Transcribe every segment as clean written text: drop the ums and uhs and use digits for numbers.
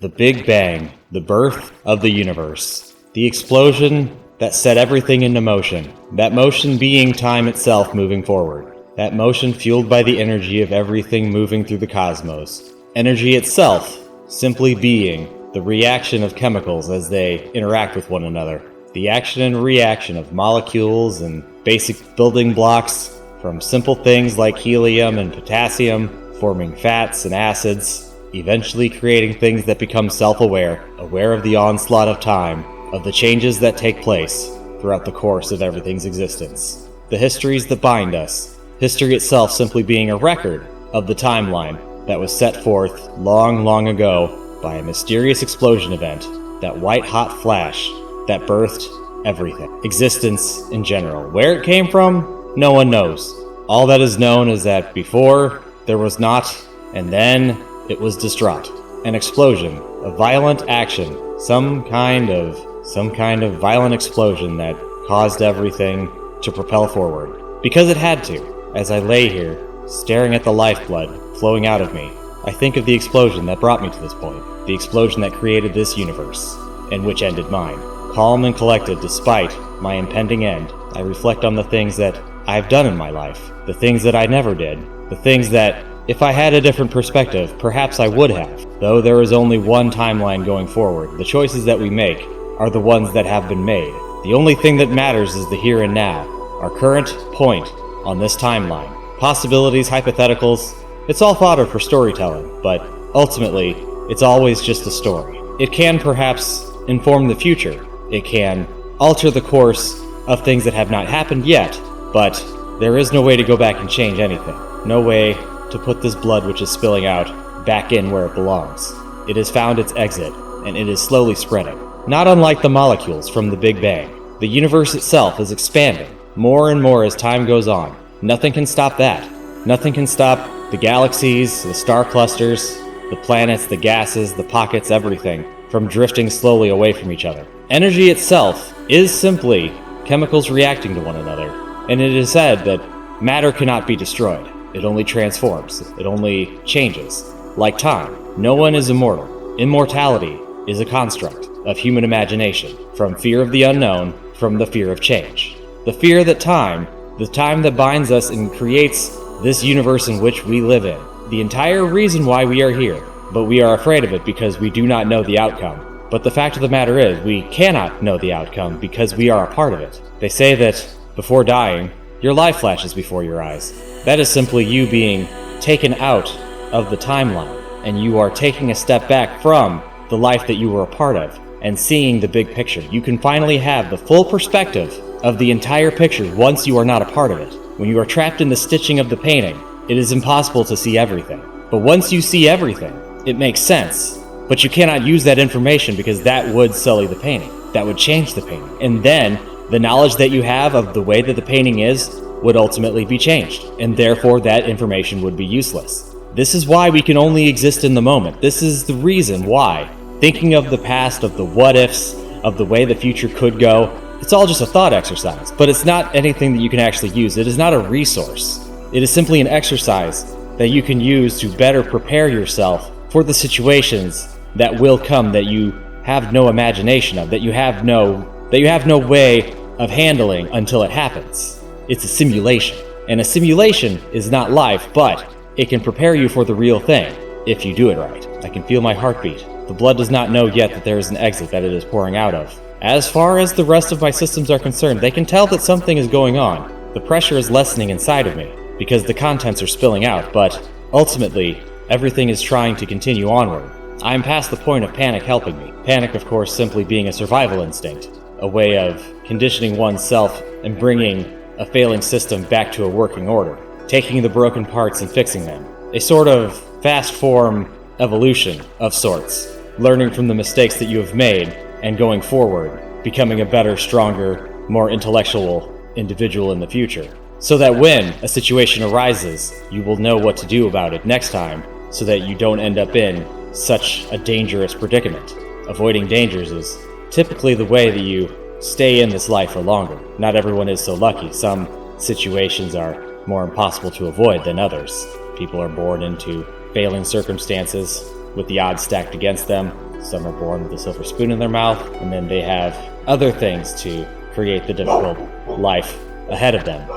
The Big Bang, the birth of the universe. The explosion that set everything into motion. That motion being time itself moving forward. That motion fueled by the energy of everything moving through the cosmos. Energy itself simply being the reaction of chemicals as they interact with one another. The action and reaction of molecules and basic building blocks, from simple things like helium and potassium, forming fats and acids, eventually creating things that become self-aware, aware of the onslaught of time, of the changes that take place throughout the course of everything's existence. The histories that bind us, history itself simply being a record of the timeline that was set forth long, long ago by a mysterious explosion event, that white-hot flash that birthed everything, existence in general. Where it came from, no one knows. All that is known is that before, there was not, and then it was distraught. An explosion, a violent action, some kind of violent explosion that caused everything to propel forward. Because it had to. As I lay here, staring at the lifeblood flowing out of me, I think of the explosion that brought me to this point. The explosion that created this universe, and which ended mine. Calm and collected despite my impending end, I reflect on the things that I've done in my life, the things that I never did, the things that, if I had a different perspective, perhaps I would have. Though there is only one timeline going forward, the choices that we make are the ones that have been made. The only thing that matters is the here and now, our current point on this timeline. Possibilities, hypotheticals, it's all fodder for storytelling, but ultimately, it's always just a story. It can perhaps inform the future. It can alter the course of things that have not happened yet, but there is no way to go back and change anything. No way to put this blood which is spilling out back in where it belongs. It has found its exit, and it is slowly spreading. Not unlike the molecules from the Big Bang, the universe itself is expanding more and more as time goes on. Nothing can stop that. Nothing can stop the galaxies, the star clusters, the planets, the gases, the pockets, everything from drifting slowly away from each other. Energy itself is simply chemicals reacting to one another, and it is said that matter cannot be destroyed. It only transforms. It only changes. Like time, no one is immortal. Immortality is a construct of human imagination, from fear of the unknown, from the fear of change. The fear that the time that binds us and creates this universe in which we live in. The entire reason why we are here, but we are afraid of it because we do not know the outcome. But the fact of the matter is, we cannot know the outcome because we are a part of it. They say that before dying, your life flashes before your eyes. That is simply you being taken out of the timeline, and you are taking a step back from the life that you were a part of and seeing the big picture. You can finally have the full perspective of the entire picture once you are not a part of it. When you are trapped in the stitching of the painting, it is impossible to see everything. But once you see everything, it makes sense. But you cannot use that information because that would sully the painting. That would change the painting. And then the knowledge that you have of the way that the painting is would ultimately be changed. And therefore that information would be useless. This is why we can only exist in the moment. This is the reason why thinking of the past, of the what ifs, of the way the future could go, it's all just a thought exercise. But it's not anything that you can actually use. It is not a resource. It is simply an exercise that you can use to better prepare yourself for the situations that will come that you have no imagination of, that you have no way of handling until it happens. It's a simulation. And a simulation is not life, but it can prepare you for the real thing if you do it right. I can feel my heartbeat. The blood does not know yet that there is an exit that it is pouring out of. As far as the rest of my systems are concerned, they can tell that something is going on. The pressure is lessening inside of me because the contents are spilling out, but ultimately, everything is trying to continue onward. I am past the point of panic helping me. Panic, of course, simply being a survival instinct, a way of conditioning oneself and bringing a failing system back to a working order, taking the broken parts and fixing them. A sort of fast-form evolution of sorts, learning from the mistakes that you have made and going forward, becoming a better, stronger, more intellectual individual in the future. So that when a situation arises, you will know what to do about it next time, so that you don't end up in such a dangerous predicament. Avoiding dangers is typically the way that you stay in this life for longer. Not everyone is so lucky. Some situations are more impossible to avoid than others. People are born into failing circumstances with the odds stacked against them, Some are born with a silver spoon in their mouth, and then they have other things to create the difficult life ahead of them.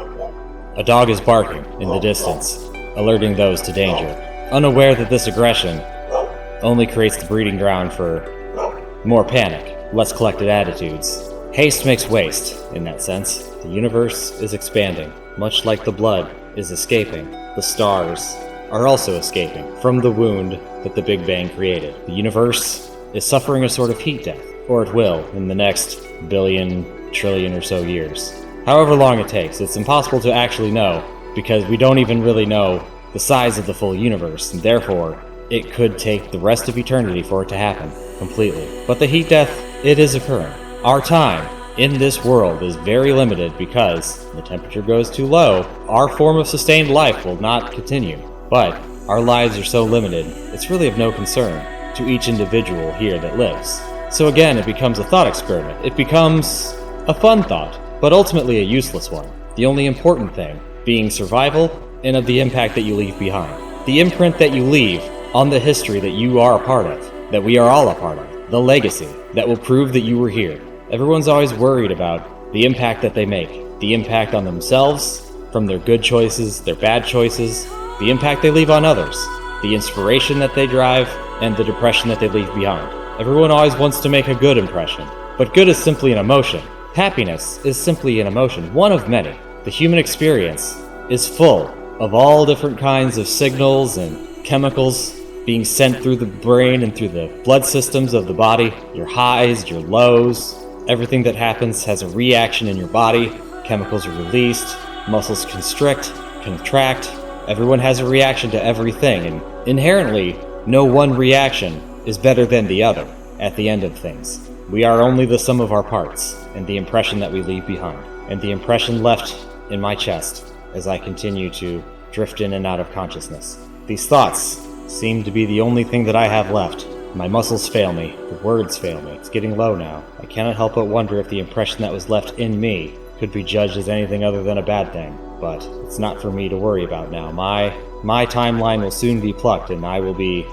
A dog is barking in the distance, alerting those to danger, unaware that this aggression only creates the breeding ground for more panic, less collected attitudes. Haste makes waste, in that sense. The universe is expanding, much like the blood is escaping. The stars are also escaping from the wound that the Big Bang created. The universe is suffering a sort of heat death, or it will in the next billion, trillion or so years. However long it takes, it's impossible to actually know, because we don't even really know the size of the full universe, and therefore, it could take the rest of eternity for it to happen, completely. But the heat death, it is occurring. Our time in this world is very limited because the temperature goes too low. Our form of sustained life will not continue. But our lives are so limited, it's really of no concern to each individual here that lives. So again, it becomes a thought experiment. It becomes a fun thought, but ultimately a useless one. The only important thing being survival and of the impact that you leave behind. The imprint that you leave on the history that you are a part of, that we are all a part of. The legacy that will prove that you were here. Everyone's always worried about the impact that they make. The impact on themselves, from their good choices, their bad choices, the impact they leave on others, the inspiration that they drive, and the depression that they leave behind. Everyone always wants to make a good impression, but good is simply an emotion. Happiness is simply an emotion, one of many. The human experience is full of all different kinds of signals and chemicals being sent through the brain and through the blood systems of the body. Your highs, your lows, everything that happens has a reaction in your body. Chemicals are released, muscles constrict, contract. Everyone has a reaction to everything, and inherently, no one reaction is better than the other at the end of things. We are only the sum of our parts, and the impression that we leave behind, and the impression left in my chest as I continue to drift in and out of consciousness. These thoughts seem to be the only thing that I have left. My muscles fail me, the words fail me. It's getting low now. I cannot help but wonder if the impression that was left in me could be judged as anything other than a bad thing. But it's not for me to worry about now. My timeline will soon be plucked, and I will be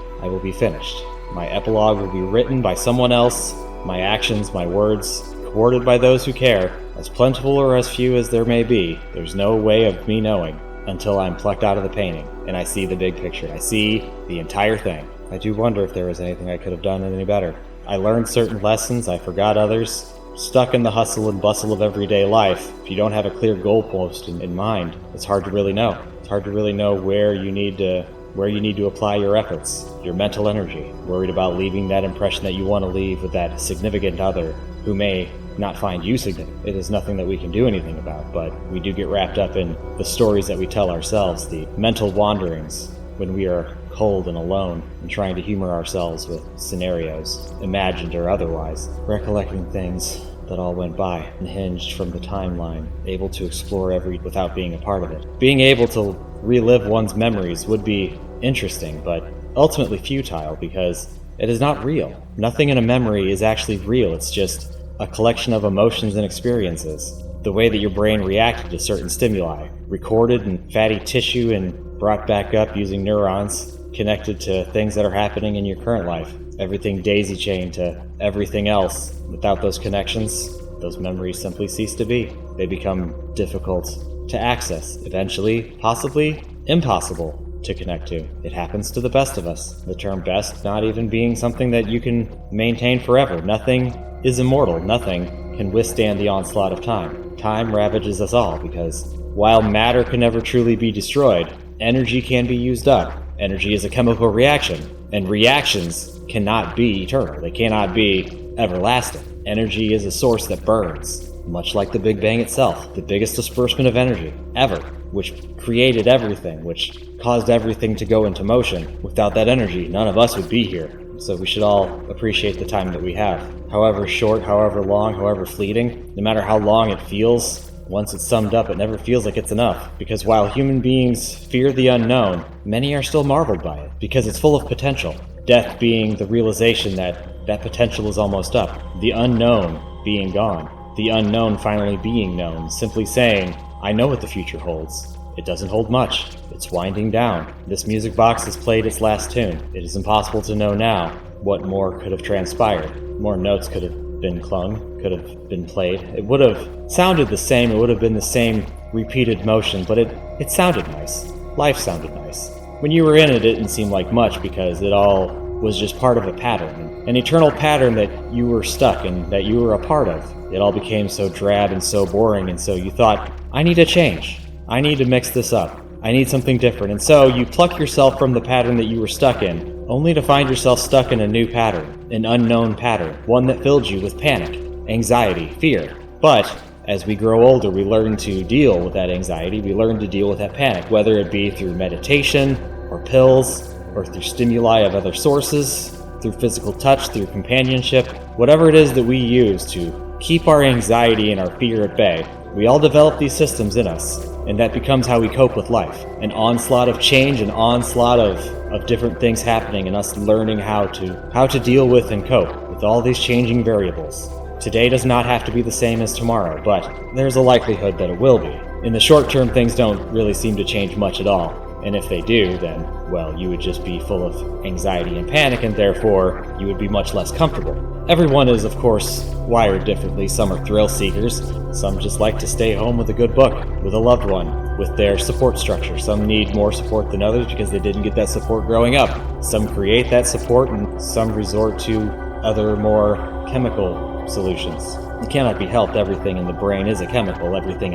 finished. My epilogue will be written by someone else. My actions, my words, coordinated by those who care, as plentiful or as few as there may be. There's no way of me knowing until I'm plucked out of the painting and I see the big picture. I see the entire thing. I do wonder if there was anything I could have done any better. I learned certain lessons, I forgot others. Stuck in the hustle and bustle of everyday life, if you don't have a clear goalpost in mind, it's hard to really know. It's hard to really know where you need to apply your efforts, your mental energy. Worried about leaving that impression that you want to leave with that significant other who may not find you significant. It is nothing that we can do anything about, but we do get wrapped up in the stories that we tell ourselves, the mental wanderings when we are cold and alone and trying to humor ourselves with scenarios, imagined or otherwise, recollecting things that all went by, unhinged from the timeline, able to explore without being a part of it. Being able to relive one's memories would be interesting, but ultimately futile because it is not real. Nothing in a memory is actually real, it's just a collection of emotions and experiences. The way that your brain reacted to certain stimuli, recorded in fatty tissue and brought back up using neurons connected to things that are happening in your current life. Everything daisy-chained to everything else. Without those connections, those memories simply cease to be. They become difficult to access, eventually, possibly impossible to connect to. It happens to the best of us. The term best not even being something that you can maintain forever. Nothing is immortal. Nothing can withstand the onslaught of time. Time ravages us all because while matter can never truly be destroyed, energy can be used up. Energy is a chemical reaction, and reactions cannot be eternal. They cannot be everlasting. Energy is a source that burns, much like the Big Bang itself, the biggest disbursement of energy ever, which created everything, which caused everything to go into motion. Without that energy, none of us would be here. So we should all appreciate the time that we have. However short, however long, however fleeting, no matter how long it feels, once it's summed up, it never feels like it's enough. Because while human beings fear the unknown, many are still marveled by it, because it's full of potential. Death being the realization that that potential is almost up. The unknown being gone. The unknown finally being known. Simply saying, I know what the future holds. It doesn't hold much. It's winding down. This music box has played its last tune. It is impossible to know now what more could have transpired. More notes could have been clung, could have been played. It would have sounded the same, it would have been the same repeated motion, but it sounded nice. Life sounded nice. When you were in it, it didn't seem like much because it all was just part of a pattern, an eternal pattern that you were stuck in, that you were a part of. It all became so drab and so boring, and so you thought, I need a change. I need to mix this up. I need something different. And so you pluck yourself from the pattern that you were stuck in, only to find yourself stuck in a new pattern, an unknown pattern, one that filled you with panic, anxiety, fear. But as we grow older, we learn to deal with that anxiety, we learn to deal with that panic, whether it be through meditation, or pills, or through stimuli of other sources, through physical touch, through companionship, whatever it is that we use to keep our anxiety and our fear at bay. We all develop these systems in us, and that becomes how we cope with life. An onslaught of change, an onslaught of different things happening, and us learning how to deal with and cope with all these changing variables. Today does not have to be the same as tomorrow, but there's a likelihood that it will be. In the short term, things don't really seem to change much at all. And if they do, then, well, you would just be full of anxiety and panic, and therefore you would be much less comfortable. Everyone is, of course, wired differently. Some are thrill seekers. Some just like to stay home with a good book, with a loved one, with their support structure. Some need more support than others because they didn't get that support growing up. Some create that support, and some resort to other more chemical solutions. It cannot be helped. Everything in the brain is a chemical. Everything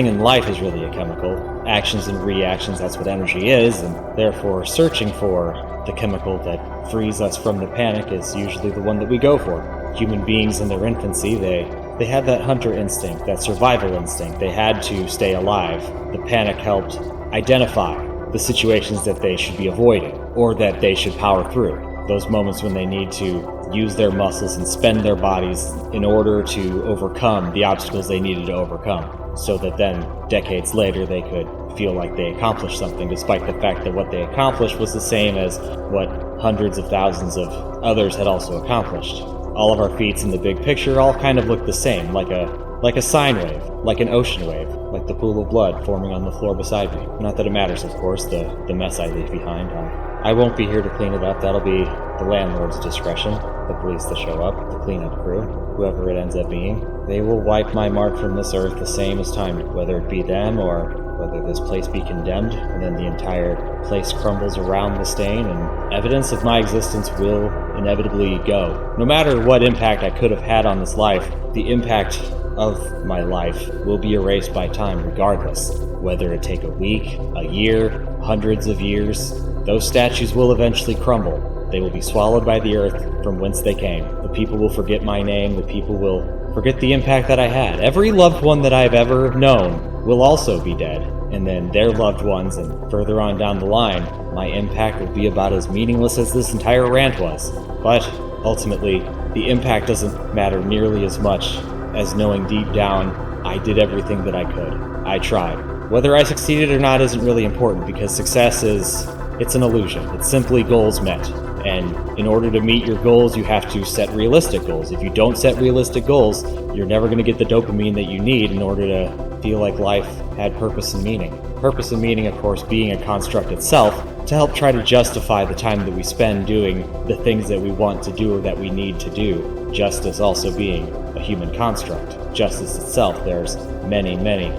in life is really a chemical. Actions and reactions, that's what energy is, and therefore searching for the chemical that frees us from the panic is usually the one that we go for. Human beings in their infancy, they had that hunter instinct, that survival instinct. They had to stay alive. The panic helped identify the situations that they should be avoiding, or that they should power through. Those moments when they need to use their muscles and spend their bodies in order to overcome the obstacles they needed to overcome, so that then, decades later, they could feel like they accomplished something, despite the fact that what they accomplished was the same as what hundreds of thousands of others had also accomplished. All of our feats in the big picture all kind of look the same, like a sine wave, like an ocean wave, like the pool of blood forming on the floor beside me. Not that it matters, of course, the mess I leave behind. I won't be here to clean it up. That'll be the landlord's discretion, the police that show up, the cleanup crew, whoever it ends up being. They will wipe my mark from this earth the same as time, whether it be them or whether this place be condemned, and then the entire place crumbles around the stain, and evidence of my existence will inevitably go. No matter what impact I could have had on this life, the impact of my life will be erased by time regardless. Whether it take a week, a year, hundreds of years, those statues will eventually crumble. They will be swallowed by the earth from whence they came. The people will forget my name. The people will forget the impact that I had. Every loved one that I've ever known will also be dead. And then their loved ones, and further on down the line, my impact will be about as meaningless as this entire rant was. But ultimately, the impact doesn't matter nearly as much as knowing deep down I did everything that I could. I tried. Whether I succeeded or not isn't really important, because success it's an illusion. It's simply goals met. And in order to meet your goals, you have to set realistic goals. If you don't set realistic goals, you're never going to get the dopamine that you need in order to feel like life had purpose and meaning. Purpose and meaning, of course, being a construct itself to help try to justify the time that we spend doing the things that we want to do or that we need to do. Justice also being a human construct. Justice itself, there's many,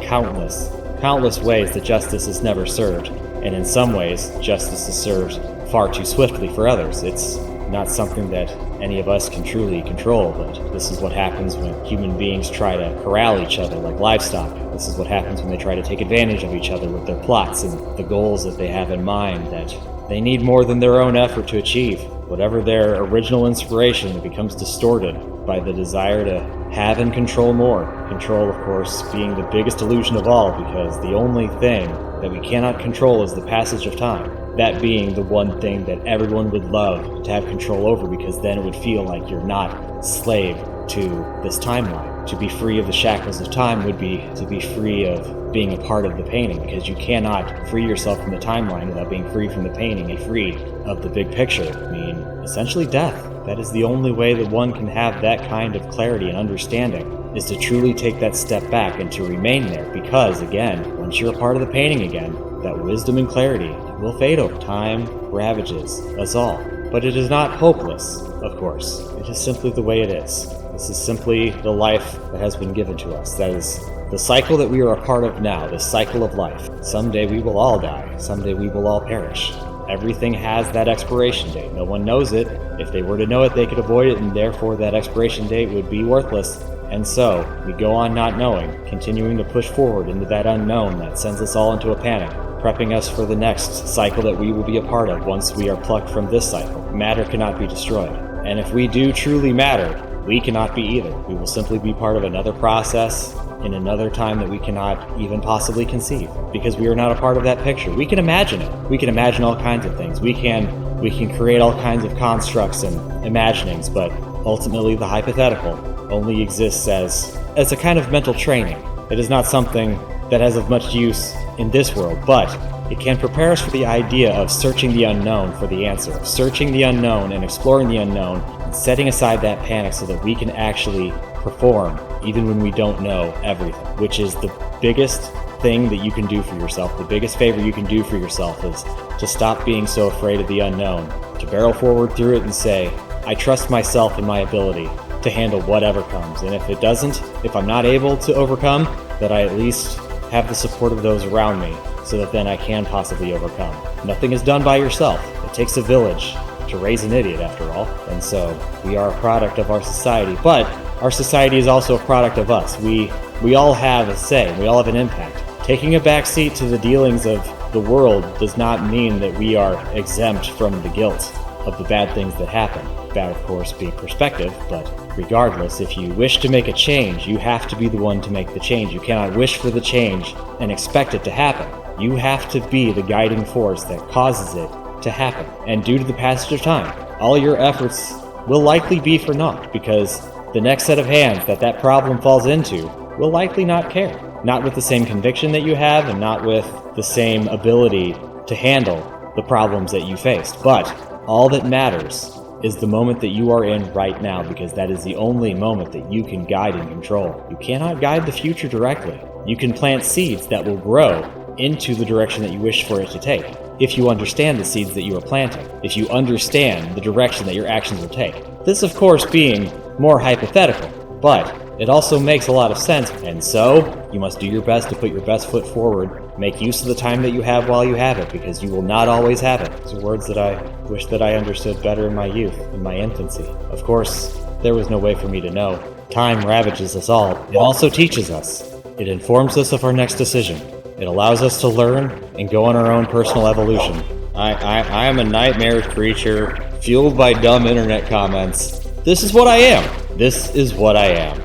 countless ways that justice is never served. And in some ways, justice is served far too swiftly for others. It's not something that any of us can truly control, but this is what happens when human beings try to corral each other like livestock. This is what happens when they try to take advantage of each other with their plots and the goals that they have in mind that they need more than their own effort to achieve. Whatever their original inspiration, it becomes distorted by the desire to have and control more. Control, of course, being the biggest illusion of all, because the only thing that we cannot control is the passage of time. That being the one thing that everyone would love to have control over, because then it would feel like you're not slave to this timeline. To be free of the shackles of time would be to be free of being a part of the painting, because you cannot free yourself from the timeline without being free from the painting and free of the big picture. I mean, essentially death. That is the only way that one can have that kind of clarity and understanding, is to truly take that step back and to remain there, because again, once you're a part of the painting again, that wisdom and clarity will fade over time, ravages us all. But it is not hopeless, of course. It is simply the way it is. This is simply the life that has been given to us. That is the cycle that we are a part of now, the cycle of life. Someday we will all die. Someday we will all perish. Everything has that expiration date. No one knows it. If they were to know it, they could avoid it, and therefore that expiration date would be worthless. And so, we go on not knowing, continuing to push forward into that unknown that sends us all into a panic, prepping us for the next cycle that we will be a part of once we are plucked from this cycle. Matter cannot be destroyed. And if we do truly matter, we cannot be either. We will simply be part of another process in another time that we cannot even possibly conceive, because we are not a part of that picture. We can imagine it. We can imagine all kinds of things. We can create all kinds of constructs and imaginings, but ultimately the hypothetical only exists as a kind of mental training. It is not something that has of much use in this world, but it can prepare us for the idea of searching the unknown for the answer, of searching the unknown and exploring the unknown, and setting aside that panic so that we can actually perform even when we don't know everything, which is the biggest thing that you can do for yourself. The biggest favor you can do for yourself is to stop being so afraid of the unknown, to barrel forward through it and say, I trust myself and my ability to handle whatever comes. And if I'm not able to overcome, that I at least have the support of those around me so that then I can possibly overcome. Nothing is done by yourself. It takes a village to raise an idiot, after all. And so we are a product of our society, but our society is also a product of us. We all have a say. We all have an impact. Taking a backseat to the dealings of the world does not mean that we are exempt from the guilt of the bad things that happen. That, of course, be perspective, but regardless, if you wish to make a change, you have to be the one to make the change. You cannot wish for the change and expect it to happen. You have to be the guiding force that causes it to happen. And due to the passage of time, all your efforts will likely be for naught, because the next set of hands that problem falls into will likely not care. Not with the same conviction that you have, and not with the same ability to handle the problems that you faced. But all that matters is the moment that you are in right now, because that is the only moment that you can guide and control. You cannot guide the future directly. You can plant seeds that will grow into the direction that you wish for it to take, if you understand the seeds that you are planting, if you understand the direction that your actions will take. This, of course, being more hypothetical, but it also makes a lot of sense, and so you must do your best to put your best foot forward. Make use of the time that you have while you have it, because you will not always have it. These are words that I wish that I understood better in my youth, in my infancy. Of course, there was no way for me to know. Time ravages us all. It also teaches us. It informs us of our next decision. It allows us to learn and go on our own personal evolution. I am a nightmare creature, fueled by dumb internet comments. This is what I am. This is what I am.